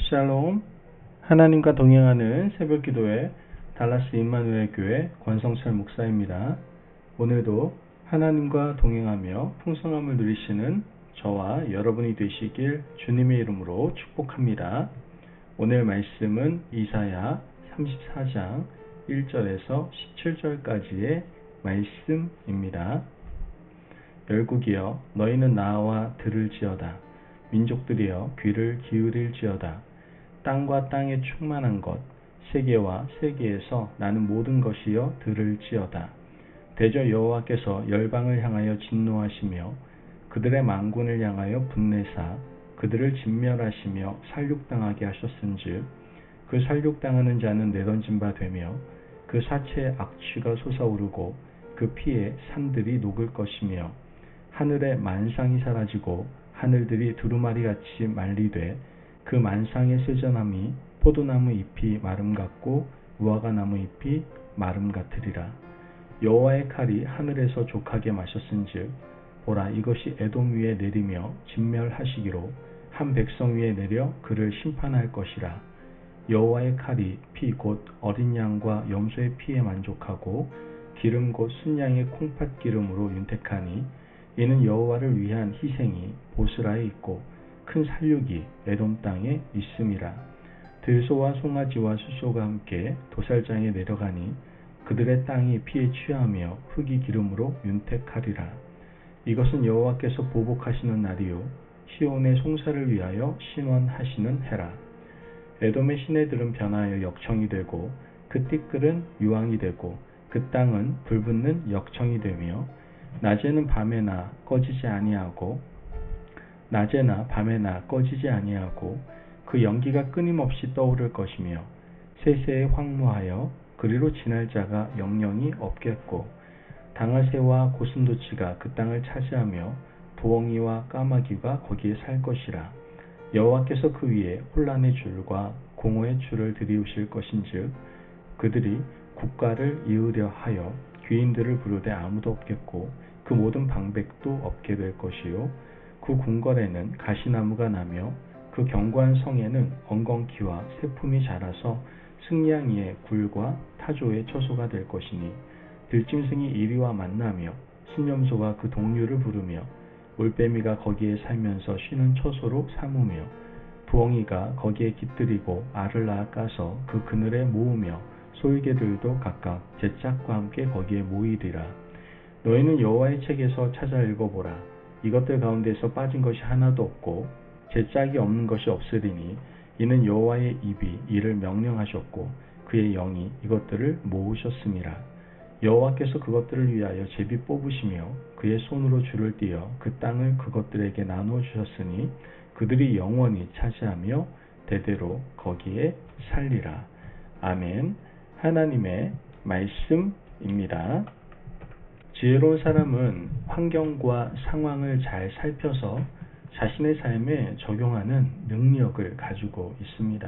샬롬. 하나님과 동행하는 새벽기도회 달라스 임마누엘 교회 권성철 목사입니다. 오늘도 하나님과 동행하며 풍성함을 누리시는 저와 여러분이 되시길 주님의 이름으로 축복합니다. 오늘 말씀은 이사야 34장 1절에서 17절까지의 말씀입니다. 열국이여 너희는 나와 들을지어다. 민족들이여 귀를 기울일지어다. 땅과 땅에 충만한 것, 세계와 세계에서 나는 모든 것이여 들을지어다. 대저 여호와께서 열방을 향하여 진노하시며 그들의 만군을 향하여 분내사 그들을 진멸하시며 살육당하게 하셨은즉 그 살육당하는 자는 내던진 바 되며 그 사체의 악취가 솟아오르고 그 피에 산들이 녹을 것이며 하늘의 만상이 사라지고 하늘들이 두루마리같이 말리되 그 만상의 세전함이 포도나무 잎이 마름 같고 무화과나무 잎이 마름 같으리라. 여호와의 칼이 하늘에서 족하게 마셨은즉 보라 이것이 에돔 위에 내리며 진멸하시기로 한 백성 위에 내려 그를 심판할 것이라. 여호와의 칼이 피 곧 어린 양과 염소의 피에 만족하고 기름 곧 순양의 콩팥 기름으로 윤택하니 이는 여호와를 위한 희생이 보스라에 있고 큰 살육이 에돔 땅에 있음이라. 들소와 송아지와 숫소가 함께 도살장에 내려가니 그들의 땅이 피에 취하며 흙이 기름으로 윤택하리라. 이것은 여호와께서 보복하시는 날이요 시온의 송사를 위하여 신원하시는 해라. 에돔의 시내들은 변하여 역청이 되고 그 띠끌은 유황이 되고 그 땅은 불붙는 역청이 되며 낮에나 밤에나 꺼지지 아니하고 그 연기가 끊임없이 떠오를 것이며 세세에 황무하여 그리로 지날 자가 영영이 없겠고 당아새와 고슴도치가 그 땅을 차지하며 부엉이와 까마귀가 거기에 살 것이라. 여호와께서 그 위에 혼란의 줄과 공허의 줄을 들이우실 것인즉 그들이 국가를 이으려 하여 귀인들을 부르되 아무도 없겠고 그 모든 방백도 없게 될 것이요 그 궁궐에는 가시나무가 나며 그 견고한 성에는 엉겅퀴와 새품이 자라서 승냥이의 굴과 타조의 처소가 될 것이니 들짐승이 이리와 만나며 신념소가 그 동류를 부르며 올빼미가 거기에 살면서 쉬는 처소로 삼으며 부엉이가 거기에 깃들이고 알을 낳아 까서 그 그늘에 모으며 소이개들도 각각 제 짝과 함께 거기에 모이리라. 너희는 여호와의 책에서 찾아 읽어보라. 이것들 가운데서 빠진 것이 하나도 없고 제 짝이 없는 것이 없으리니 이는 여호와의 입이 이를 명령하셨고 그의 영이 이것들을 모으셨음이라. 여호와께서 그것들을 위하여 제비 뽑으시며 그의 손으로 줄을 띄어 그 땅을 그것들에게 나누어 주셨으니 그들이 영원히 차지하며 대대로 거기에 살리라. 아멘. 하나님의 말씀입니다. 지혜로운 사람은 환경과 상황을 잘 살펴서 자신의 삶에 적용하는 능력을 가지고 있습니다.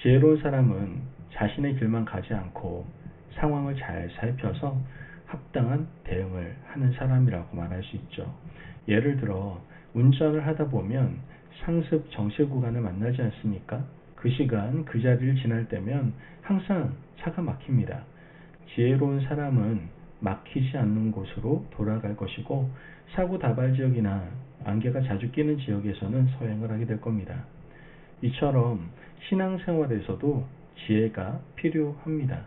지혜로운 사람은 자신의 길만 가지 않고 상황을 잘 살펴서 합당한 대응을 하는 사람이라고 말할 수 있죠. 예를 들어 운전을 하다 보면 상습 정체 구간을 만나지 않습니까? 그 시간 그 자리를 지날 때면 항상 차가 막힙니다. 지혜로운 사람은 막히지 않는 곳으로 돌아갈 것이고 사고 다발 지역이나 안개가 자주 끼는 지역에서는 서행을 하게 될 겁니다. 이처럼 신앙생활에서도 지혜가 필요합니다.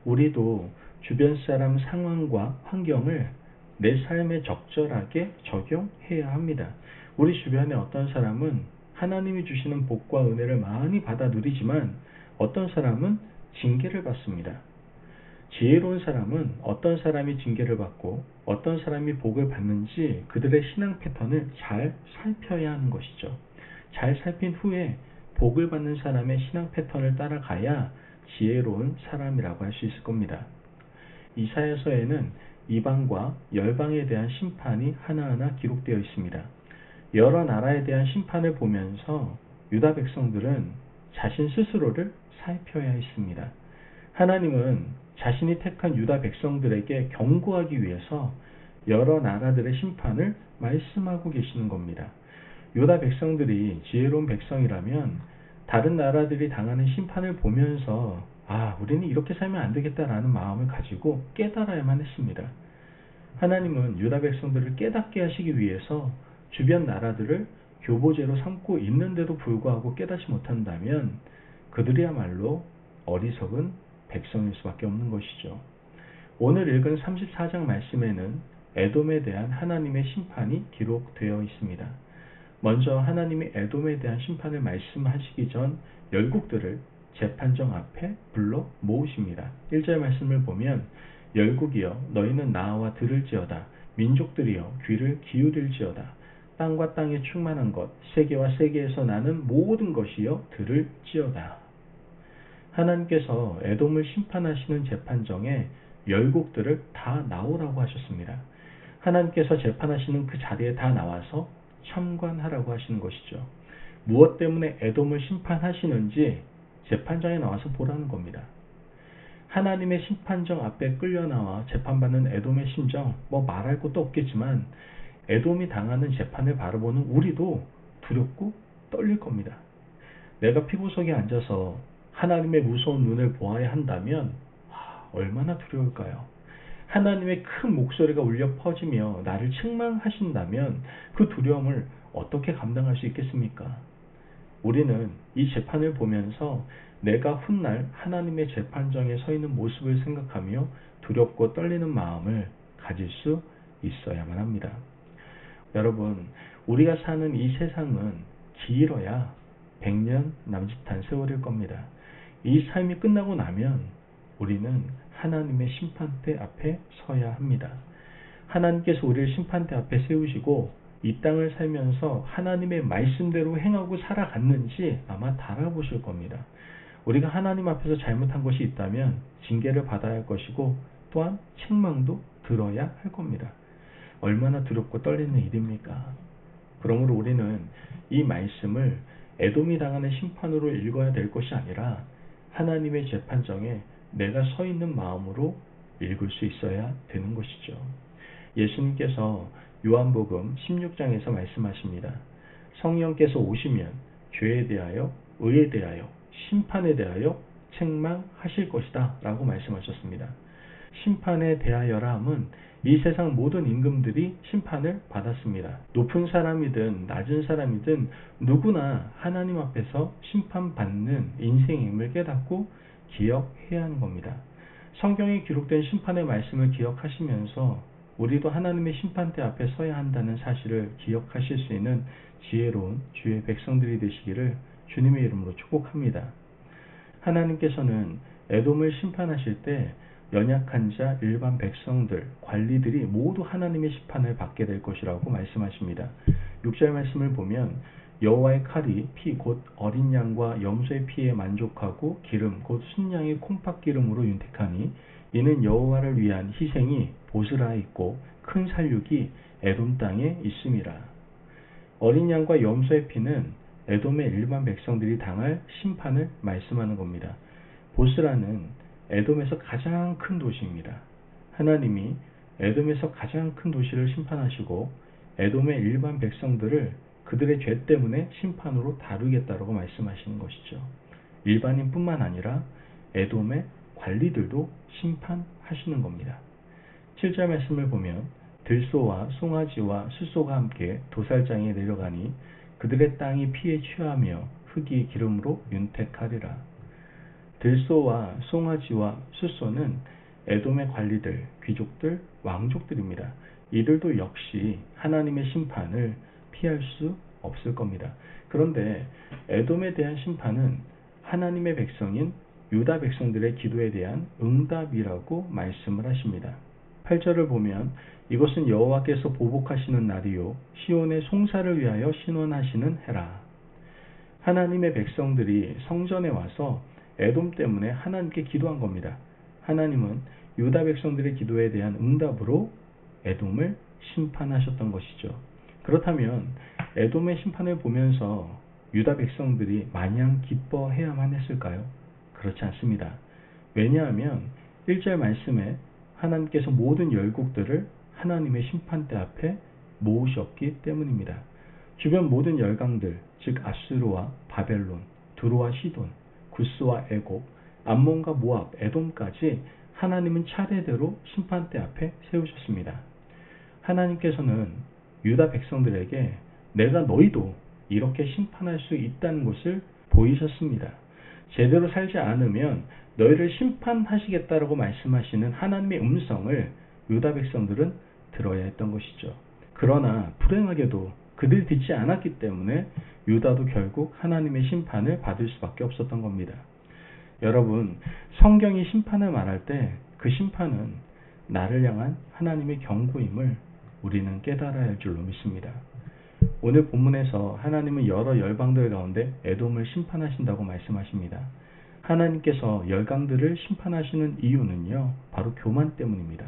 우리도 주변 사람 상황과 환경을 내 삶에 적절하게 적용해야 합니다. 우리 주변에 어떤 사람은 하나님이 주시는 복과 은혜를 많이 받아 누리지만 어떤 사람은 징계를 받습니다. 지혜로운 사람은 어떤 사람이 징계를 받고 어떤 사람이 복을 받는지 그들의 신앙 패턴을 잘 살펴야 하는 것이죠. 잘 살핀 후에 복을 받는 사람의 신앙 패턴을 따라가야 지혜로운 사람이라고 할 수 있을 겁니다. 이사야서에는 이방과 열방에 대한 심판이 하나하나 기록되어 있습니다. 여러 나라에 대한 심판을 보면서 유다 백성들은 자신 스스로를 살펴야 했습니다. 하나님은 자신이 택한 유다 백성들에게 경고하기 위해서 여러 나라들의 심판을 말씀하고 계시는 겁니다. 유다 백성들이 지혜로운 백성이라면 다른 나라들이 당하는 심판을 보면서 우리는 이렇게 살면 안 되겠다라는 마음을 가지고 깨달아야만 했습니다. 하나님은 유다 백성들을 깨닫게 하시기 위해서 주변 나라들을 교보제로 삼고 있는데도 불구하고 깨닫지 못한다면 그들이야말로 어리석은 백성일 수밖에 없는 것이죠. 오늘 읽은 34장 말씀에는 에돔에 대한 하나님의 심판이 기록되어 있습니다. 먼저 하나님이 에돔에 대한 심판을 말씀하시기 전 열국들을 재판정 앞에 불러 모으십니다. 1절 말씀을 보면 열국이여 너희는 나와 들을지어다. 민족들이여 귀를 기울일지어다. 땅과 땅에 충만한 것 세계와 세계에서 나는 모든 것이여 들을지어다. 하나님께서 에돔을 심판하시는 재판정에 열국들을 다 나오라고 하셨습니다. 하나님께서 재판하시는 그 자리에 다 나와서 참관하라고 하시는 것이죠. 무엇 때문에 에돔을 심판하시는지 재판장에 나와서 보라는 겁니다. 하나님의 심판정 앞에 끌려나와 재판받는 에돔의 심정 말할 것도 없겠지만 에돔이 당하는 재판을 바라보는 우리도 두렵고 떨릴 겁니다. 내가 피고석에 앉아서 하나님의 무서운 눈을 보아야 한다면 얼마나 두려울까요? 하나님의 큰 목소리가 울려 퍼지며 나를 책망하신다면 그 두려움을 어떻게 감당할 수 있겠습니까? 우리는 이 재판을 보면서 내가 훗날 하나님의 재판정에 서 있는 모습을 생각하며 두렵고 떨리는 마음을 가질 수 있어야만 합니다. 여러분, 우리가 사는 이 세상은 길어야 100년 남짓한 세월일 겁니다. 이 삶이 끝나고 나면 우리는 하나님의 심판대 앞에 서야 합니다. 하나님께서 우리를 심판대 앞에 세우시고 이 땅을 살면서 하나님의 말씀대로 행하고 살아갔는지 아마 달아보실 겁니다. 우리가 하나님 앞에서 잘못한 것이 있다면 징계를 받아야 할 것이고 또한 책망도 들어야 할 겁니다. 얼마나 두렵고 떨리는 일입니까? 그러므로 우리는 이 말씀을 에돔이 당하는 심판으로 읽어야 될 것이 아니라 하나님의 재판정에 내가 서 있는 마음으로 읽을 수 있어야 되는 것이죠. 예수님께서 요한복음 16장에서 말씀하십니다. 성령께서 오시면 죄에 대하여, 의에 대하여, 심판에 대하여 책망하실 것이다 라고 말씀하셨습니다. 심판에 대하여라 함은 이 세상 모든 임금들이 심판을 받았습니다. 높은 사람이든 낮은 사람이든 누구나 하나님 앞에서 심판받는 인생임을 깨닫고 기억해야 하는 겁니다. 성경에 기록된 심판의 말씀을 기억하시면서 우리도 하나님의 심판대 앞에 서야 한다는 사실을 기억하실 수 있는 지혜로운 주의 백성들이 되시기를 주님의 이름으로 축복합니다. 하나님께서는 에돔을 심판하실 때 연약한 자, 일반 백성들, 관리들이 모두 하나님의 심판을 받게 될 것이라고 말씀하십니다. 6절 말씀을 보면 여호와의 칼이 피 곧 어린 양과 염소의 피에 만족하고 기름 곧 순양의 콩팥기름으로 윤택하니 이는 여호와를 위한 희생이 보스라에 있고 큰 살육이 에돔 땅에 있음이라. 어린 양과 염소의 피는 에돔의 일반 백성들이 당할 심판을 말씀하는 겁니다. 보스라는 에돔에서 가장 큰 도시입니다. 하나님이 에돔에서 가장 큰 도시를 심판하시고 에돔의 일반 백성들을 그들의 죄 때문에 심판으로 다루겠다라고 말씀하시는 것이죠. 일반인뿐만 아니라 에돔의 관리들도 심판하시는 겁니다. 7절 말씀을 보면 들소와 송아지와 숫소가 함께 도살장에 내려가니 그들의 땅이 피에 취하며 흙이 기름으로 윤택하리라. 들소와 송아지와 숫소는 에돔의 관리들, 귀족들, 왕족들입니다. 이들도 역시 하나님의 심판을 피할 수 없을 겁니다. 그런데 에돔에 대한 심판은 하나님의 백성인 유다 백성들의 기도에 대한 응답이라고 말씀을 하십니다. 8절을 보면 이것은 여호와께서 보복하시는 날이요 시온의 송사를 위하여 신원하시는 해라. 하나님의 백성들이 성전에 와서 에돔 때문에 하나님께 기도한 겁니다. 하나님은 유다 백성들의 기도에 대한 응답으로 에돔을 심판하셨던 것이죠. 그렇다면 에돔의 심판을 보면서 유다 백성들이 마냥 기뻐해야만 했을까요? 그렇지 않습니다. 왜냐하면 1절 말씀에 하나님께서 모든 열국들을 하나님의 심판대 앞에 모으셨기 때문입니다. 주변 모든 열강들, 즉 아수르와 바벨론, 두루와 시돈, 구스와 애곡, 암몬과 모압, 에돔까지 하나님은 차례대로 심판대 앞에 세우셨습니다. 하나님께서는 유다 백성들에게 내가 너희도 이렇게 심판할 수 있다는 것을 보이셨습니다. 제대로 살지 않으면 너희를 심판하시겠다라고 말씀하시는 하나님의 음성을 유다 백성들은 들어야 했던 것이죠. 그러나 불행하게도 그들이 듣지 않았기 때문에 유다도 결국 하나님의 심판을 받을 수밖에 없었던 겁니다. 여러분, 성경이 심판을 말할 때 그 심판은 나를 향한 하나님의 경고임을 우리는 깨달아야 할 줄로 믿습니다. 오늘 본문에서 하나님은 여러 열방들 가운데 에돔을 심판하신다고 말씀하십니다. 하나님께서 열강들을 심판하시는 이유는요, 바로 교만 때문입니다.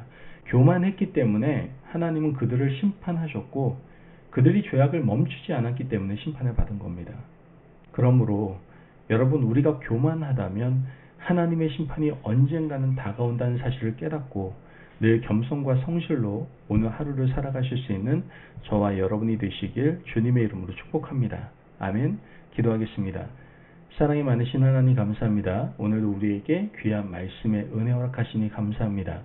교만했기 때문에 하나님은 그들을 심판하셨고 그들이 죄악을 멈추지 않았기 때문에 심판을 받은 겁니다. 그러므로 여러분, 우리가 교만하다면 하나님의 심판이 언젠가는 다가온다는 사실을 깨닫고 늘 겸손과 성실로 오늘 하루를 살아가실 수 있는 저와 여러분이 되시길 주님의 이름으로 축복합니다. 아멘. 기도하겠습니다. 사랑이 많으신 하나님 감사합니다. 오늘도 우리에게 귀한 말씀의 은혜 허락하시니 감사합니다.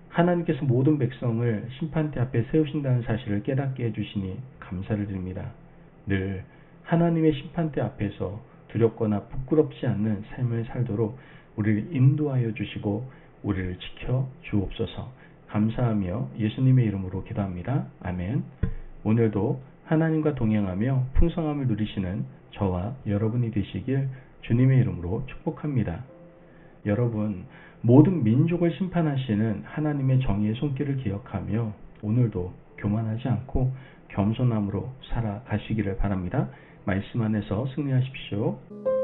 하나님께서 모든 백성을 심판대 앞에 세우신다는 사실을 깨닫게 해주시니 감사를 드립니다. 늘 하나님의 심판대 앞에서 두렵거나 부끄럽지 않는 삶을 살도록 우리를 인도하여 주시고 우리를 지켜 주옵소서. 감사하며 예수님의 이름으로 기도합니다. 아멘. 오늘도 하나님과 동행하며 풍성함을 누리시는 저와 여러분이 되시길 주님의 이름으로 축복합니다. 여러분, 모든 민족을 심판하시는 하나님의 정의의 손길을 기억하며 오늘도 교만하지 않고 겸손함으로 살아가시기를 바랍니다. 말씀 안에서 승리하십시오.